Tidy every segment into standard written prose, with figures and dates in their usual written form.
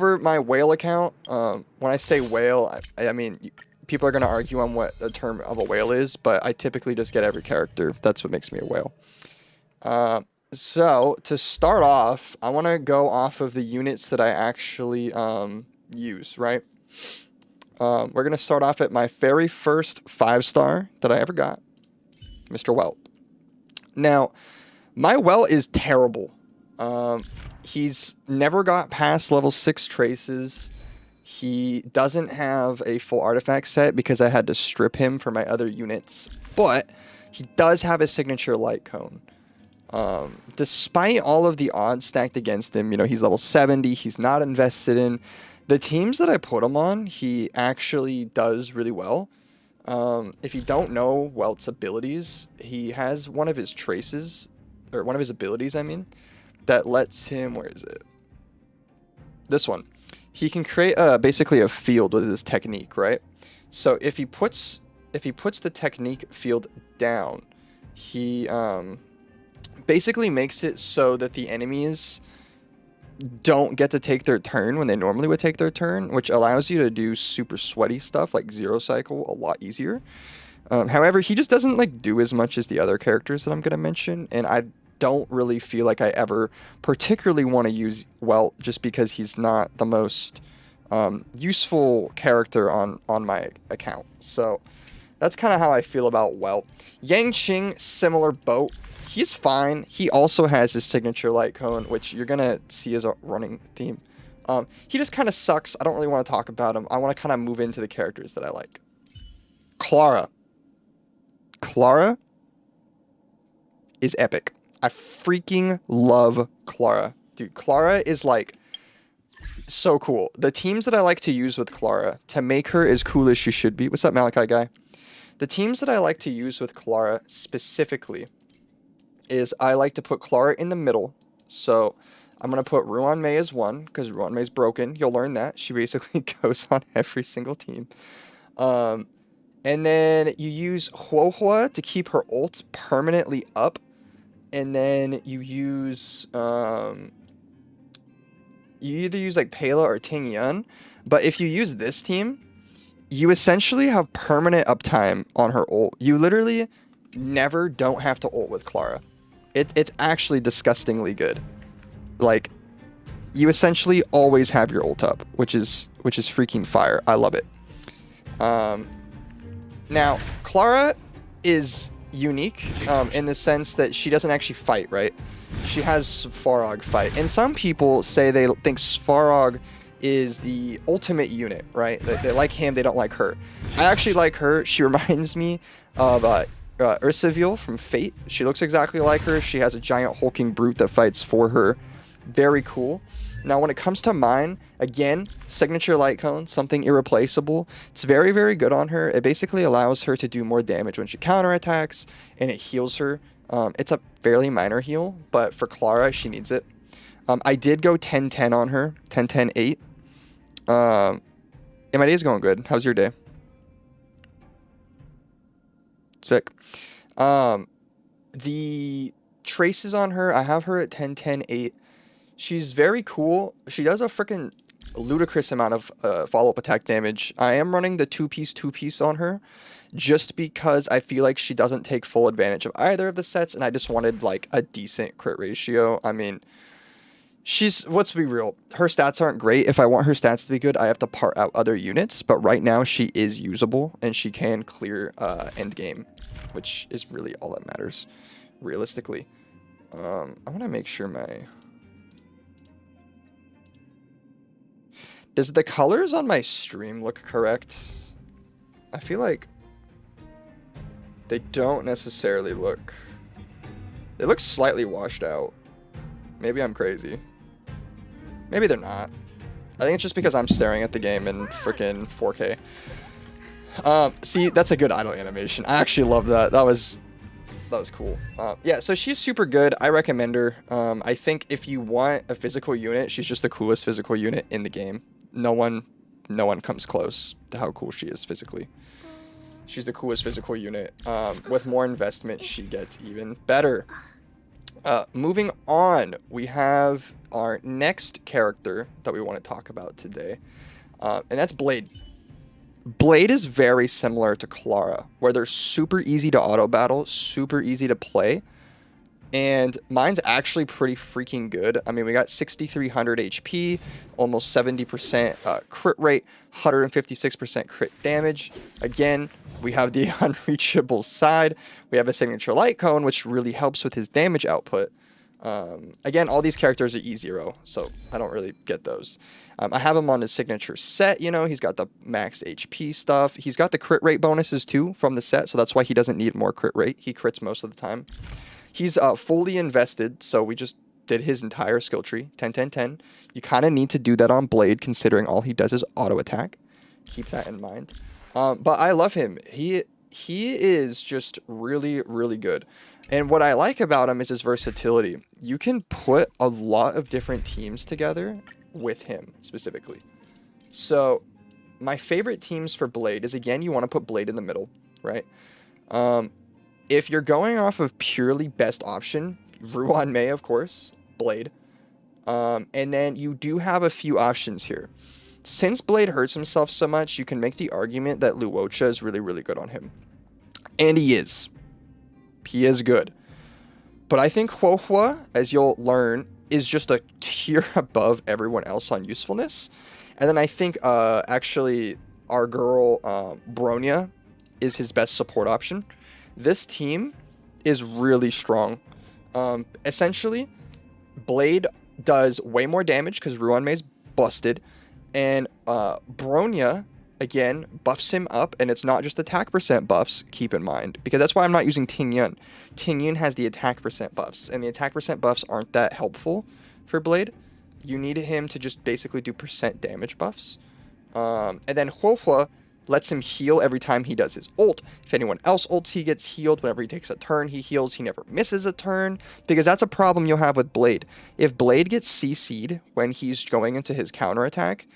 over my whale account. When I say whale, I mean, people are going to argue on what the term of a whale is, but I typically just get every character. That's what makes me a whale. So to start off, I want to go off of the units that I actually use, right? We're going to start off at my very first 5-star that I ever got, Mr. Welt. Now, my Welt is terrible. He's never got past level 6 traces. He doesn't have a full artifact set because I had to strip him for my other units. But he does have a signature light cone. Despite all of the odds stacked against him, you know, he's level 70. He's not invested in. The teams that I put him on, he actually does really well. If you don't know Welt's abilities, he has one of his traces, or one of his abilities, I mean, that lets him, where is it? This one. He can create basically a field with his technique, right? So if he puts the technique field down, he basically makes it so that the enemies don't get to take their turn when they normally would take their turn, which allows you to do super sweaty stuff like Zero Cycle a lot easier. However, he just doesn't like do as much as the other characters that I'm going to mention, and I don't really feel like I ever particularly want to use Welt just because he's not the most useful character on my account. So that's kind of how I feel about Welt. Yang Qing, similar boat. He's fine. He also has his signature light cone, which you're going to see as a running theme. He just kind of sucks. I don't really want to talk about him. I want to kind of move into the characters that I like. Clara. Clara is epic. I freaking love Clara. Dude, Clara is like so cool. The teams that I like to use with Clara to make her as cool as she should be. What's up, Malachi guy? The teams that I like to use with Clara specifically is I like to put Clara in the middle. So I'm going to put Ruan Mei as 1 because Ruan Mei's broken. You'll learn that. She basically goes on every single team. And then you use Huohua to keep her ult permanently up. And then you use, you either use like Pela or Ting Yun. But if you use this team, you essentially have permanent uptime on her ult. You literally never don't have to ult with Clara. It's actually disgustingly good. Like, you essentially always have your ult up, which is freaking fire. I love it. Now, Clara is unique in the sense that she doesn't actually fight, right? She has Svarog fight. And some people say they think Svarog is the ultimate unit, right? They like him, they don't like her. I actually like her. She reminds me of Ursaville from Fate. She looks exactly like her. She has a giant hulking brute that fights for her. Very cool. Now, when it comes to mine, again, signature light cone, something irreplaceable. It's very, very good on her. It basically allows her to do more damage when she counterattacks, and it heals her. It's a fairly minor heal, but for Clara, she needs it. I did go 10-10 on her, 10-10-8. Yeah, my day's going good. How's your day? Sick. The traces on her, I have her at 10-10-8. She's very cool. She does a freaking ludicrous amount of follow-up attack damage. I am running the two-piece on her just because I feel like she doesn't take full advantage of either of the sets, and I just wanted like a decent crit ratio. I mean, let's be real, her stats aren't great. If I want her stats to be good, I have to part out other units, but right now she is usable and she can clear end game, which is really all that matters realistically. I want to make sure does the colors on my stream look correct? I feel like they don't necessarily look, they look slightly washed out. Maybe I'm crazy. Maybe they're not. I think it's just because I'm staring at the game in freaking 4K. See, that's a good idle animation. I actually love that. That was cool. Yeah, so she's super good. I recommend her. I think if you want a physical unit, she's just the coolest physical unit in the game. No one comes close to how cool she is physically. She's the coolest physical unit. With more investment, she gets even better. Moving on, we have our next character that we want to talk about today, and that's Blade. Blade is very similar to Clara, where they're super easy to auto battle, super easy to play, and mine's actually pretty freaking good. I mean, we got 6,300 HP, almost 70% crit rate, 156% crit damage. Again, we have the unreachable side. We have a signature light cone, which really helps with his damage output. Again, all these characters are E0, so I don't really get those. I have him on his signature set, he's got the max HP stuff. He's got the crit rate bonuses too from the set, so that's why he doesn't need more crit rate. He crits most of the time. He's fully invested, so we just did his entire skill tree, 10, 10, 10. You kind of need to do that on Blade, considering all he does is auto attack. Keep that in mind. But I love him. He is just really, really good. And what I like about him is his versatility. You can put a lot of different teams together with him, specifically. So, my favorite teams for Blade is, again, you want to put Blade in the middle, right? If you're going off of purely best option, Ruan Mei, of course, Blade. And then you do have a few options here. Since Blade hurts himself so much, you can make the argument that Luocha is really, really good on him. And he is. He is good. But I think Huohua, as you'll learn, is just a tier above everyone else on usefulness. And then I think, actually, our girl, Bronya, is his best support option. This team is really strong. Essentially, Blade does way more damage because Ruan Mei's busted. And Bronya, again, buffs him up. And it's not just attack percent buffs, keep in mind. Because that's why I'm not using Ting Yun. Ting Yun has the attack percent buffs. And the attack percent buffs aren't that helpful for Blade. You need him to just basically do percent damage buffs. And then Huohua lets him heal every time he does his ult. If anyone else ults, he gets healed. Whenever he takes a turn, he heals. He never misses a turn, because that's a problem you'll have with Blade. If Blade gets CC'd when he's going into his counterattack,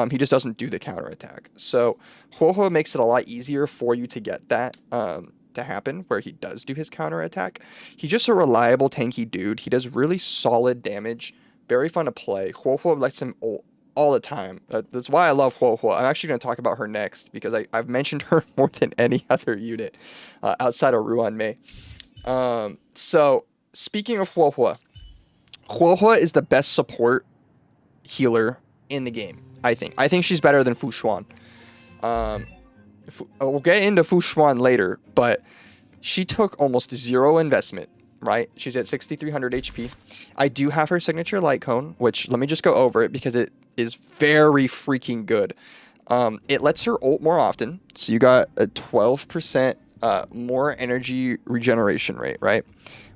he just doesn't do the counterattack. So Huohua makes it a lot easier for you to get that to happen, where he does do his counterattack. He's just a reliable, tanky dude. He does really solid damage. Very fun to play. Huohua lets him ult all the time. That's why I love Huohua. I'm actually going to talk about her next, because I've mentioned her more than any other unit outside of Ruan Mei. So, speaking of Huohua, Huohua is the best support healer in the game, I think. I think she's better than Fu Xuan. We'll get into Fu Xuan later, but she took almost zero investment. Right? She's at 6,300 HP. I do have her signature light cone, which, let me just go over it because it is very freaking good. It lets her ult more often. So you got a 12% more energy regeneration rate, right?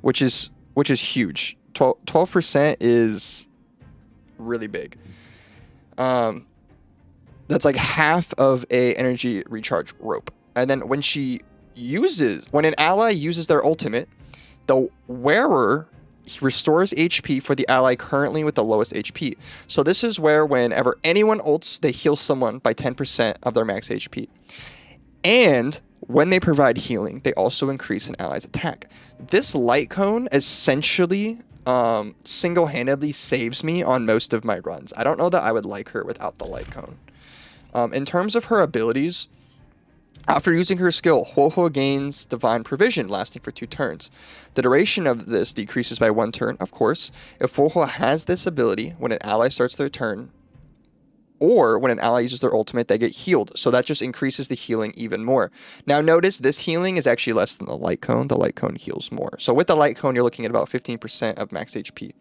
Which is huge. 12% is really big. That's like half of a energy recharge rope. And then when an ally uses their ultimate, the wearer restores HP for the ally currently with the lowest HP. So this is where whenever anyone ults, they heal someone by 10% of their max HP. And when they provide healing, they also increase an ally's attack. This light cone essentially single-handedly saves me on most of my runs. I don't know that I would like her without the light cone. In terms of her abilities, after using her skill, Huohua gains Divine Provision, lasting for 2 turns. The duration of this decreases by 1 turn, of course. If Huohua has this ability, when an ally starts their turn, or when an ally uses their ultimate, they get healed. So that just increases the healing even more. Now notice, this healing is actually less than the light cone. The light cone heals more. So with the light cone, you're looking at about 15% of max HP.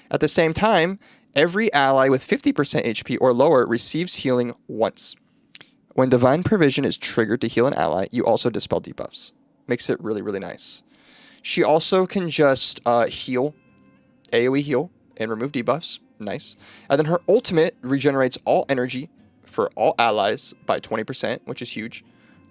At the same time, every ally with 50% HP or lower receives healing once. When Divine Provision is triggered to heal an ally, you also dispel debuffs. Makes it really, really nice. She also can just heal, AoE heal, and remove debuffs. Nice. And then her ultimate regenerates all energy for all allies by 20%, which is huge,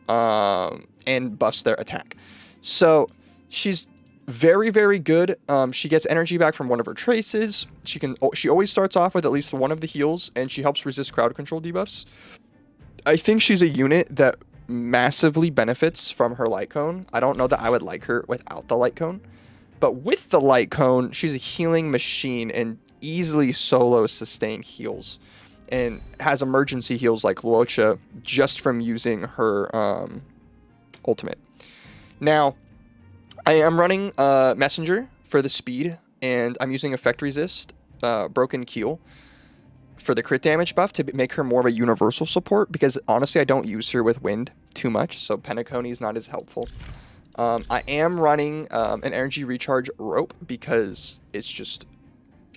and buffs their attack. So she's very, very good. She gets energy back from one of her traces. She always starts off with at least one of the heals, and she helps resist crowd control debuffs. I think she's a unit that massively benefits from her light cone. I don't know that I would like her without the light cone. But with the light cone, she's a healing machine. And easily solo sustain heals and has emergency heals like Luocha just from using her ultimate. Now, I am running Messenger for the speed, and I'm using Effect Resist, Broken Keel, for the crit damage buff to make her more of a universal support, because honestly I don't use her with wind too much, so Penacony is not as helpful. I am running an energy recharge rope because it's just,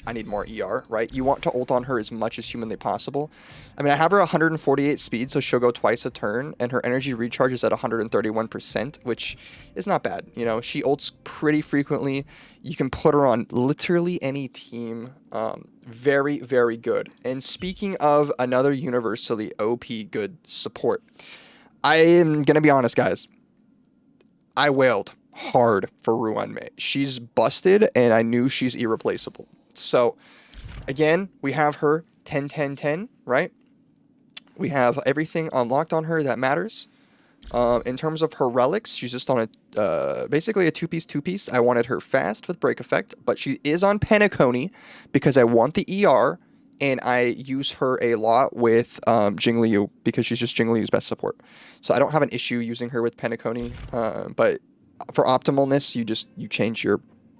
I need more ER, right? You want to ult on her as much as humanly possible. I mean, I have her 148 speed, so she'll go twice a turn, and her energy recharge is at 131%, which is not bad. You know, she ults pretty frequently. You can put her on literally any team. Very, very good. And speaking of another universally OP good support, I am going to be honest, guys. I wailed hard for Ruan Mei. She's busted, and I knew she's irreplaceable. So, again, we have her 10, 10, 10, right? We have everything unlocked on her that matters. In terms of her relics, she's just on a basically a two-piece. I wanted her fast with break effect, but she is on Penacony because I want the ER, and I use her a lot with Jingliu because she's just Jingliu's best support. So I don't have an issue using her with Penacony, but for optimalness, you change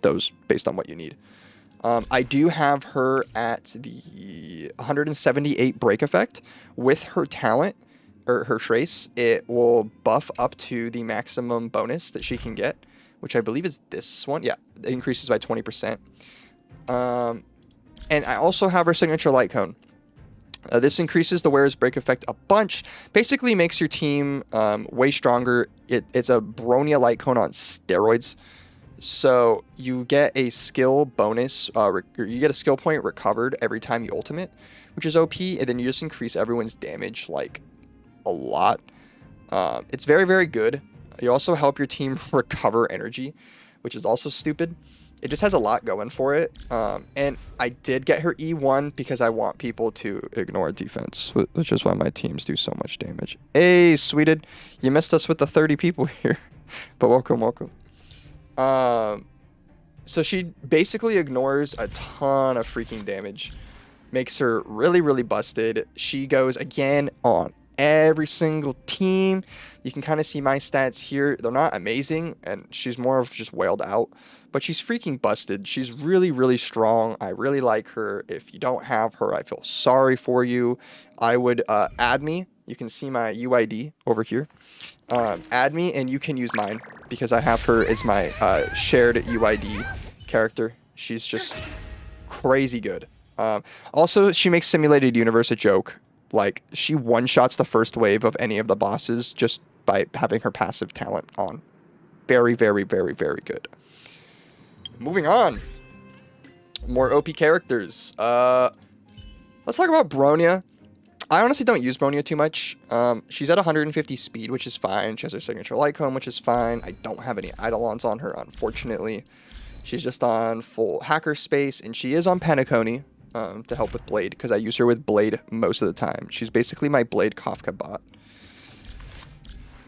those based on what you need. I do have her at the 178 break effect. With her talent, or her trace, it will buff up to the maximum bonus that she can get, which I believe is this one. Yeah, it increases by 20%. And I also have her signature light cone. This increases the wearer's break effect a bunch. Basically makes your team way stronger. It's a Bronya light cone on steroids. So you get a skill bonus, you get a skill point recovered every time you ultimate, which is OP, and then you just increase everyone's damage like a lot. It's very, very good. You also help your team recover energy, which is also stupid. It just has a lot going for it. And I did get her E1 because I want people to ignore defense, which is why my teams do so much damage. Hey, Sweden, you missed us with the 30 people here, but welcome, welcome. So she basically ignores a ton of freaking damage, makes her really, really busted. She goes again on every single team. You can kind of see my stats here. They're not amazing, and she's more of just wailed out, but she's freaking busted. She's really, really strong. I really like her. If you don't have her, I feel sorry for you. I would add me. You can see my UID over here. Add me, and you can use mine because I have her as my shared UID character. She's just crazy good. Also, she makes Simulated Universe a joke. Like, she one-shots the first wave of any of the bosses just by having her passive talent on. Very, very, very, very good. Moving on. More OP characters. Let's talk about Bronya. I honestly don't use Bronya too much. She's at 150 speed, which is fine. She has her signature light cone, which is fine. I don't have any Eidolons on her, unfortunately. She's just on full hacker space, and she is on Penacony to help with Blade, because I use her with Blade most of the time. She's basically my Blade Kafka bot.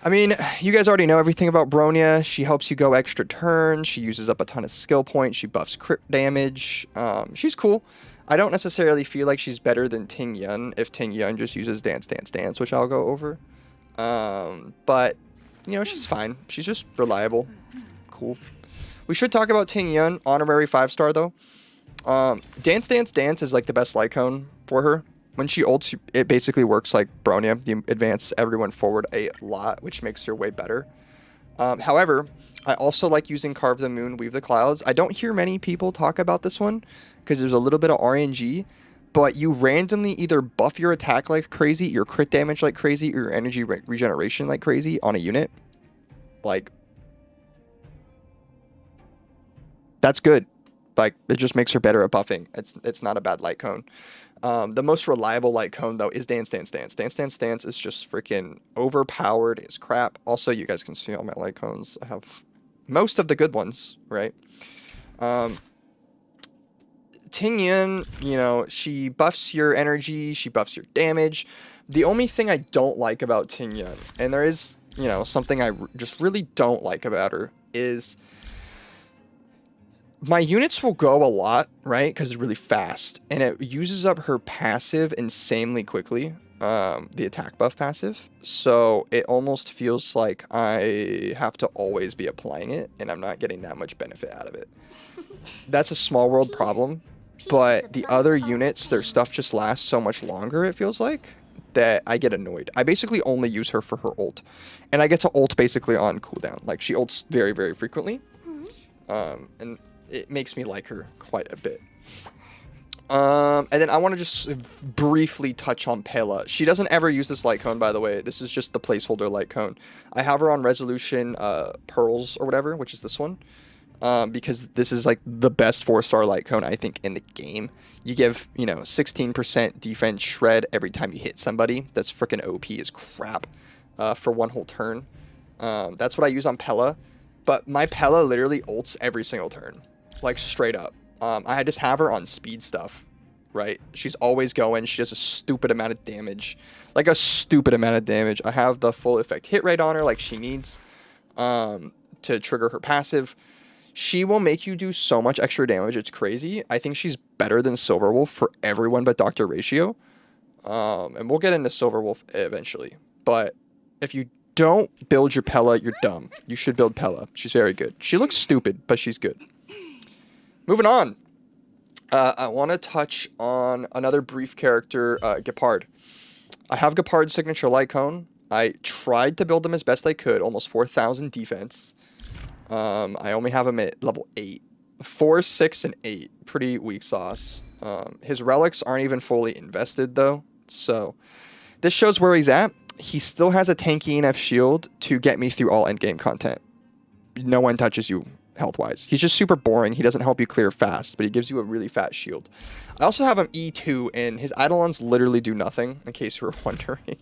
I mean, you guys already know everything about Bronya. She helps you go extra turns. She uses up a ton of skill points. She buffs crit damage. She's cool. I don't necessarily feel like she's better than Ting Yun if Ting Yun just uses Dance, Dance, Dance, which I'll go over. But, you know, she's fine. She's just reliable. Cool. We should talk about Ting Yun, honorary 5-star, though. Dance, Dance, Dance is like the best Lycone for her. When she ults, it basically works like Bronya. You advance everyone forward a lot, which makes her way better. However, I also like using Carve the Moon, Weave the Clouds. I don't hear many people talk about this one because there's a little bit of RNG, but you randomly either buff your attack like crazy, your crit damage like crazy, or your energy regeneration like crazy on a unit. Like, that's good. Like, it just makes her better at buffing. It's not a bad light cone. The most reliable light cone, though, is Dance, Dance, Dance. Dance, Dance, Dance is just freaking overpowered as crap. Also, you guys can see all my light cones. I have most of the good ones, right? Ting Yun, you know, she buffs your energy, she buffs your damage. The only thing I don't like about Ting Yun, and there is, you know, something I just really don't like about her, is my units will go a lot, right? Because it's really fast, and it uses up her passive insanely quickly. The attack buff passive. So it almost feels like I have to always be applying it, and I'm not getting that much benefit out of it. That's a small world problem, but the other units, their stuff just lasts so much longer, it feels like, that I get annoyed. I basically only use her for her ult, and I get to ult basically on cooldown. Like, she ults very, very frequently, and it makes me like her quite a bit. And then I want to just briefly touch on Pela. She doesn't ever use this light cone, by the way. This is just the placeholder light cone. I have her on resolution pearls or whatever, which is this one. Because this is like the best 4-star light cone I think in the game. You give 16% defense shred every time you hit somebody. That's freaking OP as crap for one whole turn. That's what I use on Pela, but my Pela literally ults every single turn, like straight up. I just have her on speed stuff, right? She's always going. She does a stupid amount of damage, like a stupid amount of damage. I have the full effect hit rate on her, like she needs to trigger her passive. She will make you do so much extra damage. It's crazy. I think she's better than Silverwolf for everyone but Dr. Ratio. And we'll get into Silverwolf eventually. But if you don't build your Pela, you're dumb. You should build Pela. She's very good. She looks stupid, but she's good. Moving on. I want to touch on another brief character, Gepard. I have Gepard's signature light cone. I tried to build him as best I could. Almost 4,000 defense. I only have him at level 8. 4, 6, and 8. Pretty weak sauce. His relics aren't even fully invested, though. So, this shows where he's at. He still has a tanky ENF shield to get me through all endgame content. No one touches you health-wise. He's just super boring. He doesn't help you clear fast, but he gives you a really fat shield. I also have him E2, and his Eidolons literally do nothing, in case you were wondering.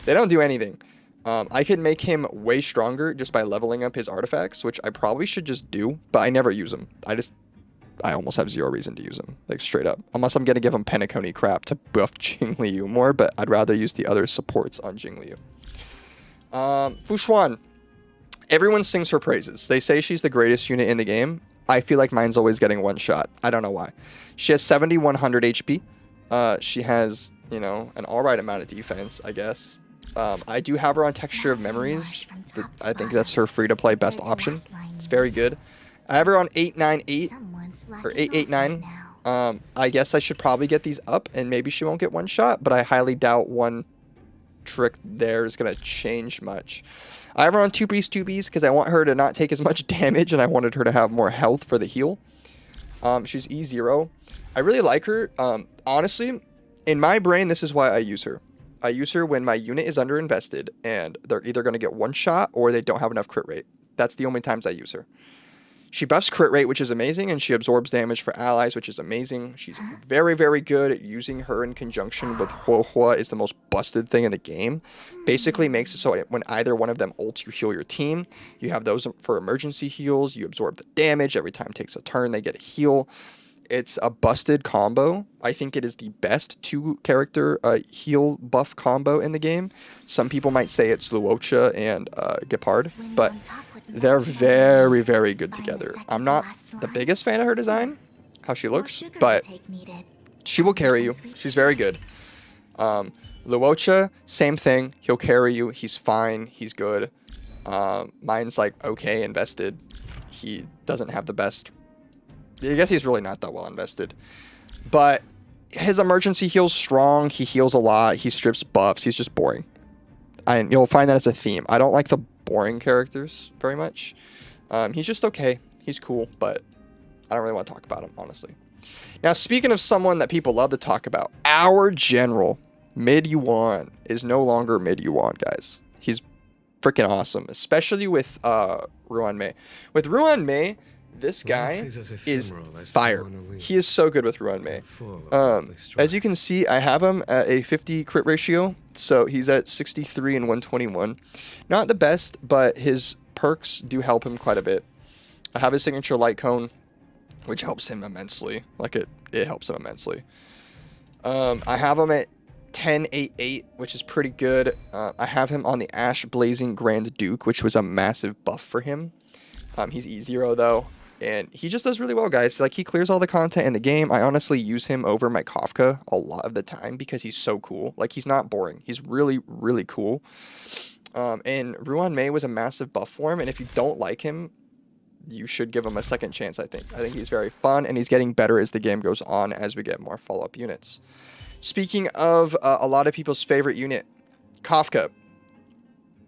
They don't do anything. I can make him way stronger just by leveling up his artifacts, which I probably should just do, but I never use them. I almost have zero reason to use them, like straight up. Unless I'm going to give him Penacony crap to buff Jingliu more, but I'd rather use the other supports on Jingliu. Fushuan. Everyone sings her praises. They say she's the greatest unit in the game. I feel like mine's always getting one shot. I don't know why. She has 7,100 HP. She has, an alright amount of defense, I guess. I do have her on Texture of Memories. I think that's her free-to-play best option. It's very good. I have her on 898 or 889. I guess I should probably get these up, and maybe she won't get one shot, but I highly doubt one trick there is going to change much. I have her on 2Bs because I want her to not take as much damage, and I wanted her to have more health for the heal. She's E0. I really like her. Honestly, in my brain, this is why I use her. I use her when my unit is underinvested, and they're either going to get one shot or they don't have enough crit rate. That's the only times I use her. She buffs crit rate, which is amazing, and she absorbs damage for allies, which is amazing. She's very, very good at using her in conjunction with Huohua is the most busted thing in the game. Basically makes it so when either one of them ults, you heal your team. You have those for emergency heals. You absorb the damage. Every time it takes a turn, they get a heal. It's a busted combo. I think it is the best 2-character heal buff combo in the game. Some people might say it's Luocha and Gepard, but they're very, very good together. I'm not the biggest fan of her design, how she looks, but she will carry you. She's very good. Luocha, same thing. He'll carry you. He's fine. He's good. Mine's like okay invested. He doesn't have the best. I guess he's really not that well invested. But his emergency heal's strong. He heals a lot. He strips buffs. He's just boring. And you'll find that as a theme. I don't like the boring characters very much. He's just okay. He's cool, but I don't really want to talk about him, honestly. Now, speaking of someone that people love to talk about, our general, Mid Yuan, is no longer Mid Yuan, guys. He's freaking awesome, especially with Ruan Mei. With Ruan Mei, this guy is fire. He is so good with Ruan Mei. As you can see, I have him at a 50 crit ratio, so he's at 63 and 121. Not the best, but his perks do help him quite a bit. I have his signature light cone, which helps him immensely. Like it helps him immensely. I have him at 1088, which is pretty good. I have him on the Ash Blazing Grand Duke, which was a massive buff for him. He's E0 though. And he just does really well, guys. Like, he clears all the content in the game. I honestly use him over my Kafka a lot of the time because he's so cool. Like, he's not boring. He's really, really cool. And Ruan Mei was a massive buff for him. And if you don't like him, you should give him a second chance, I think. I think he's very fun, and he's getting better as the game goes on as we get more follow-up units. Speaking of a lot of people's favorite unit, Kafka.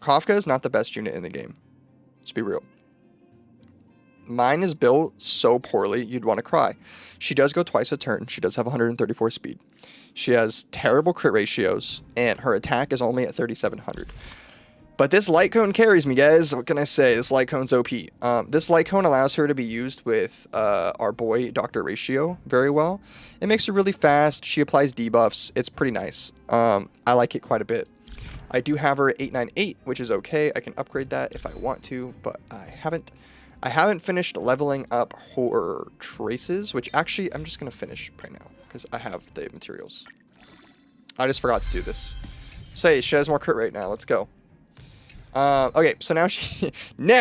Kafka is not the best unit in the game. Let's be real. Mine is built so poorly, you'd want to cry. She does go twice a turn. She does have 134 speed. She has terrible crit ratios, and her attack is only at 3,700. But this light cone carries me, guys. What can I say? This light cone's OP. This light cone allows her to be used with our boy, Dr. Ratio, very well. It makes her really fast. She applies debuffs. It's pretty nice. I like it quite a bit. I do have her at 898, which is okay. I can upgrade that if I want to, but I haven't. I haven't finished leveling up her traces, which actually I'm just going to finish right now because I have the materials. I just forgot to do this. So hey, she has more crit rate now. Let's go. Okay, so now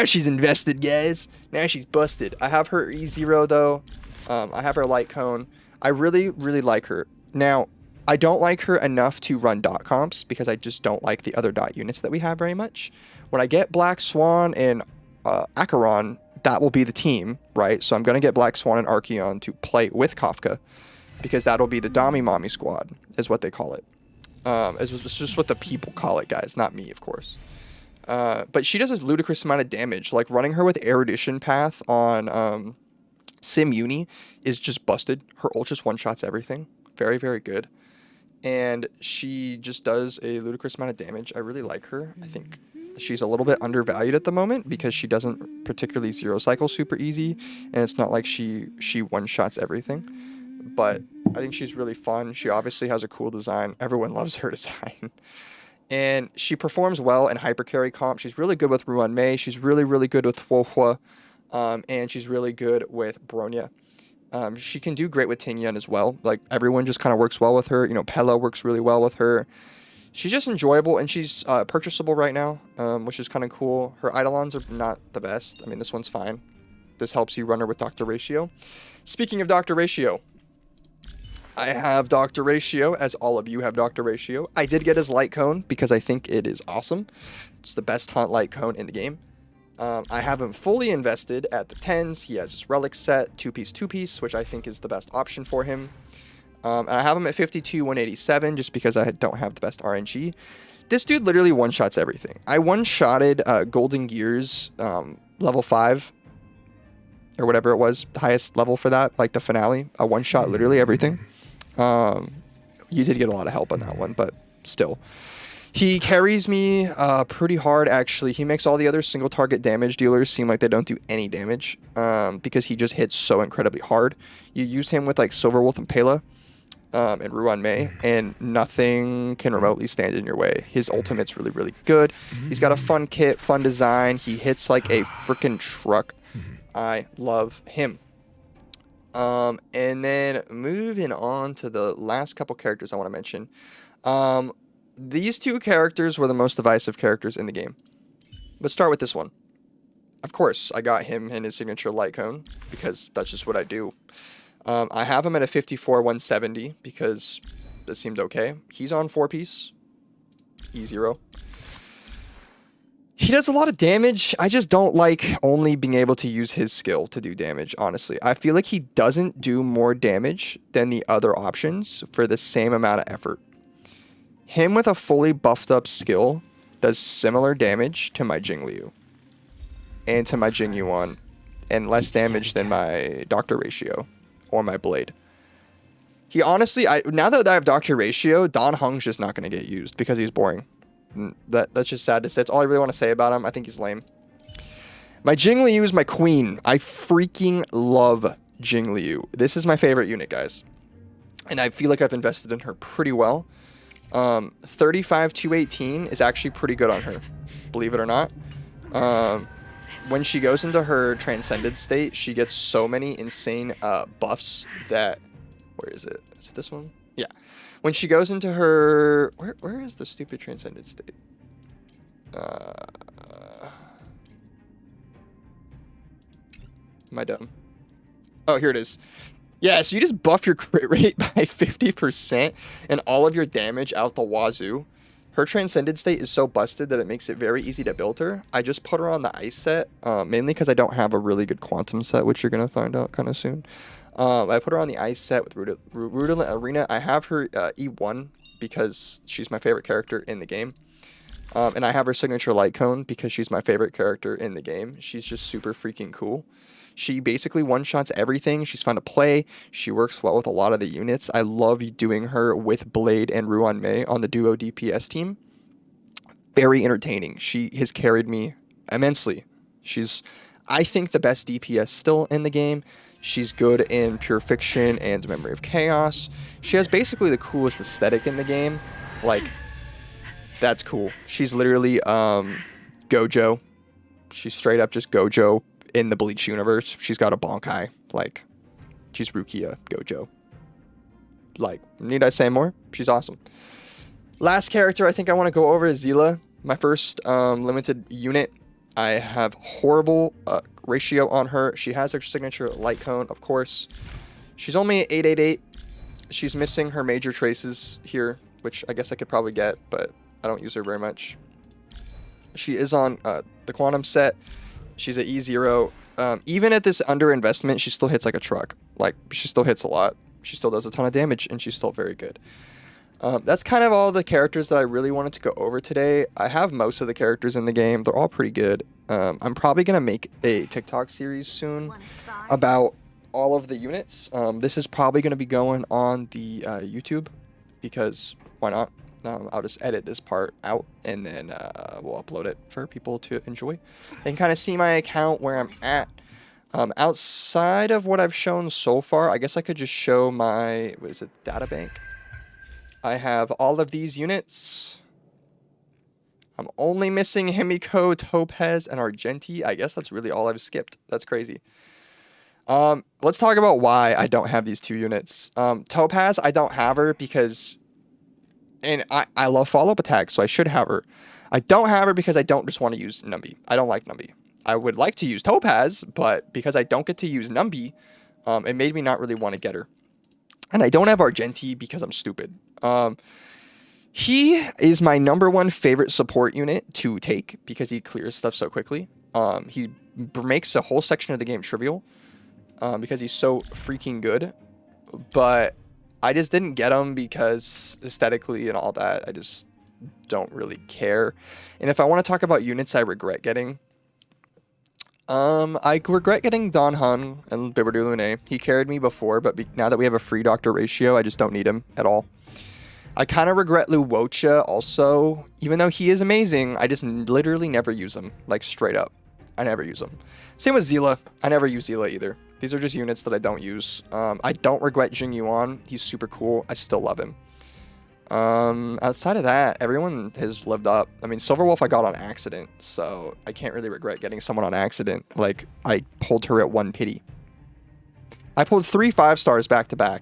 she's invested, guys. Now she's busted. I have her E0 though. I have her light cone. I really, really like her. Now, I don't like her enough to run dot comps because I just don't like the other dot units that we have very much. When I get Black Swan and Acheron, that will be the team, right? So I'm going to get Black Swan and Archeon to play with Kafka because that'll be the Dami Mommy squad, is what they call it. It's just what the people call it, guys, not me, of course. But she does a ludicrous amount of damage. Like, running her with Erudition Path on Sim Uni is just busted. Her ult just one-shots everything. Very, very good. And she just does a ludicrous amount of damage. I really like her. I think she's a little bit undervalued at the moment because she doesn't particularly zero cycle super easy, and it's not like she one-shots everything. But I think she's really fun. She obviously has a cool design. Everyone loves her design. And she performs well in hypercarry comp. She's really good with Ruan Mei. She's really, really good with Huohua. And she's really good with Bronya. She can do great with Tingyan as well. Like, everyone just kind of works well with her. You know, Pella works really well with her. She's just enjoyable, and she's purchasable right now, which is kind of cool. Her Eidolons are not the best. I mean, this one's fine. This helps you run her with Dr. Ratio. Speaking of Dr. Ratio, I have Dr. Ratio, as all of you have Dr. Ratio. I did get his light cone because I think it is awesome. It's the best taunt light cone in the game. I have him fully invested at the 10s. He has his relic set, two-piece, which I think is the best option for him. And I have him at 52, 187, just because I don't have the best RNG. This dude literally one-shots everything. I one-shotted Golden Gears level 5, or whatever it was, the highest level for that, like the finale. I one-shot literally everything. You did get a lot of help on that one, but still. He carries me pretty hard, actually. He makes all the other single target damage dealers seem like they don't do any damage because he just hits so incredibly hard. You use him with like Silverwolf and Pela and Ruan Mei, and nothing can remotely stand in your way. His ultimate's really, really good. He's got a fun kit, fun design. He hits like a freaking truck. I love him. And then moving on to the last couple characters I want to mention. These two characters were the most divisive characters in the game. Let's start with this one. Of course, I got him in his signature light cone because that's just what I do. I have him at a 54, 170 because it seemed okay. He's on 4-piece. E0. He does a lot of damage. I just don't like only being able to use his skill to do damage, honestly. I feel like he doesn't do more damage than the other options for the same amount of effort. Him with a fully buffed up skill does similar damage to my Jingliu and to my Jingyuan, and less damage than my Dr. Ratio or my Blade. He honestly, now that I have Dr. Ratio, Dan Heng's just not going to get used because he's boring. That's just sad to say. That's all I really want to say about him. I think he's lame. My Jingliu is my queen. I freaking love Jingliu. This is my favorite unit, guys. And I feel like I've invested in her pretty well. 35 218 is actually pretty good on her, believe it or not. When she goes into her transcended state, she gets so many insane buffs that... Where is it? Is it this one? Yeah. When she goes into her... Where is the stupid transcended state? Am I dumb? Oh, here it is. Yeah, so you just buff your crit rate by 50% and all of your damage out the wazoo. Her Transcended state is so busted that it makes it very easy to build her. I just put her on the ice set, mainly because I don't have a really good quantum set, which you're going to find out kind of soon. I put her on the ice set with Rudolent Arena. I have her E1 because she's my favorite character in the game. And I have her signature light cone because she's my favorite character in the game. She's just super freaking cool. She basically one-shots everything. She's fun to play. She works well with a lot of the units. I love doing her with Blade and Ruan Mei on the duo DPS team. Very entertaining. She has carried me immensely. She's, I think, the best DPS still in the game. She's good in Pure Fiction and Memory of Chaos. She has basically the coolest aesthetic in the game. Like, that's cool. She's literally Gojo. She's straight up just Gojo in the Bleach universe. She's got a Bonkai. Like, she's Rukia Gojo. Like, need I say more? She's awesome. Last character I think I want to go over is Zila. My first limited unit. I have horrible ratio on her. She has her signature light cone, of course. She's only 888. She's missing her major traces here, which I guess I could probably get, but I don't use her very much. She is on the quantum set. She's at E0. Even at this underinvestment, she still hits like a truck. Like, she still hits a lot. She still does a ton of damage, and she's still very good. That's kind of all the characters that I really wanted to go over today. I have most of the characters in the game. They're all pretty good. I'm probably going to make a TikTok series soon about all of the units. This is probably going to be going on the YouTube because why not? I'll just edit this part out and then we'll upload it for people to enjoy. They can kind of see my account, where I'm at. Outside of what I've shown so far, I guess I could just show my, what is it, data bank. I have all of these units. I'm only missing Himiko, Topaz, and Argenti. I guess that's really all I've skipped. That's crazy. Let's talk about why I don't have these two units. Topaz, I don't have her because... And I love follow-up attacks, so I should have her. I don't have her because I don't just want to use Numby. I don't like Numby. I would like to use Topaz, but because I don't get to use Numby, it made me not really want to get her. And I don't have Argenti because I'm stupid. He is my #1 favorite support unit to take because he clears stuff so quickly. He makes a whole section of the game trivial because he's so freaking good. But I just didn't get him because aesthetically and all that, I just don't really care. And if I want to talk about units I regret getting, I regret getting Don Han and Bibberdu Lune. He carried me before, but now that we have a free doctor ratio, I just don't need him at all. I kind of regret Luocha also. Even though he is amazing, I just literally never use him. Like, straight up. I never use him. Same with Zila. I never use Zila either. These are just units that I don't use. I don't regret Jing Yuan. He's super cool. I still love him. Outside of that, everyone has lived up. I mean, Silverwolf I got on accident, so I can't really regret getting someone on accident. Like, I pulled her at 1 pity. I pulled 3 5 stars back to back.